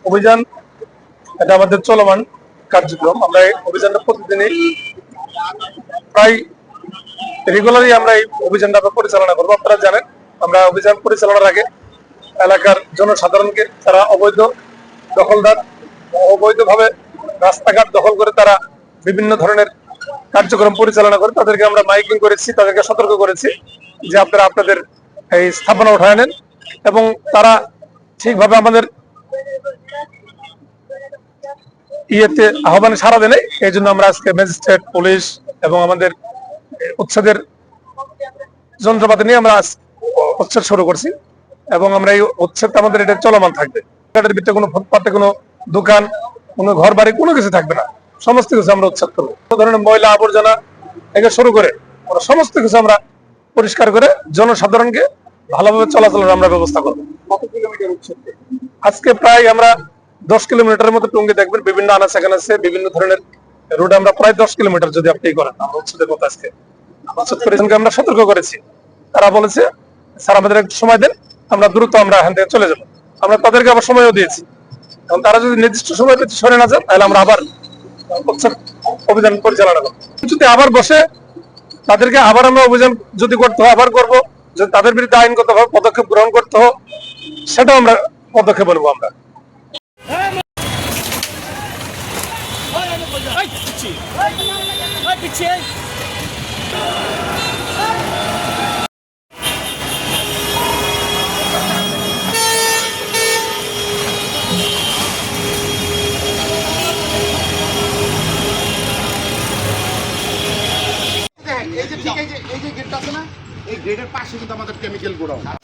অভিযান এটা আমাদের চলমান কার্যক্রম। আমরা এই অভিযানটা প্রতিদিনই প্রায় রেগুলারই আমরা এই অভিযানটা পরিচালনা করবো। আপনারা জানেন আমরা অভিযান পরিচালনার আগে এলাকার জনসাধারণকে তারা অবৈধভাবে রাস্তাঘাট দখল করে তারা বিভিন্ন ধরনের কার্যক্রম পরিচালনা করে তাদেরকে আমরা মাইকিং করেছি, তাদেরকে সতর্ক করেছি যে আপনারা আপনাদের এই স্থাপনা উঠায় নেন এবং তারা ঠিকভাবে আমাদের ইয়েতে আহ্বানে সাড়া দেয়। এই জন্য আমরা আজকে ম্যাজিস্ট্রেট, পুলিশ এবং আমাদের উচ্ছেদের যন্ত্রপাতি নিয়ে আমরা উচ্ছেদ শুরু করছি এবং আমরা এই উচ্ছেদটা আমাদের এটা চলমান থাকবে। এটার ভিতরে কোনো ফুটপাতে কোনো দোকান, কোনো ঘর বাড়ি কোনো কিছু থাকবে না, সমস্ত কিছু আমরা উচ্ছেদ করবো। কোনো ধরনের ময়লা আবর্জনা থেকে শুরু করে সমস্ত কিছু আমরা পরিষ্কার করে জনসাধারণকে ভালোভাবে চলাচলের আমরা ব্যবস্থা করবো। কত কিলোমিটার উচ্ছেদ? আজকে প্রায় আমরা 10 কিলোমিটারের মতো টঙ্গী দেখবেন, বিভিন্ন আনাচে বিভিন্ন ধরনের রোড আমরা প্রায় 10 কিলোমিটার যদি আপনি করেন আমরা উচ্ছেদের মতো আজকে উচ্ছেদ করেছেন। আমরা সতর্ক করেছি, তারা বলেছে স্যার আমাদের একটু সময় দেন, আমরা দ্রুত আমরা এখান থেকে চলে যাবো। আমরা তাদেরকে আবার সময়ও দিয়েছি, এবং তারা যদি নির্দিষ্ট সময় পেতে সরে না যান তাহলে আমরা আবার উচ্ছেদ অভিযান পরিচালনা করবো। যদি আবার বসে তাদেরকে আবার আমরা অভিযান যদি করতে হয় আবার করবো, যদি তাদের বিরুদ্ধে আইনগতভাবে পদক্ষেপ গ্রহণ করতে হয় সেটাও আমরা পদক্ষেপ বলবো। আমরা এই যে গেটটা আছে না, এই গেটের পাশে কিন্তু আমাদের কেমিক্যাল গোডাউন।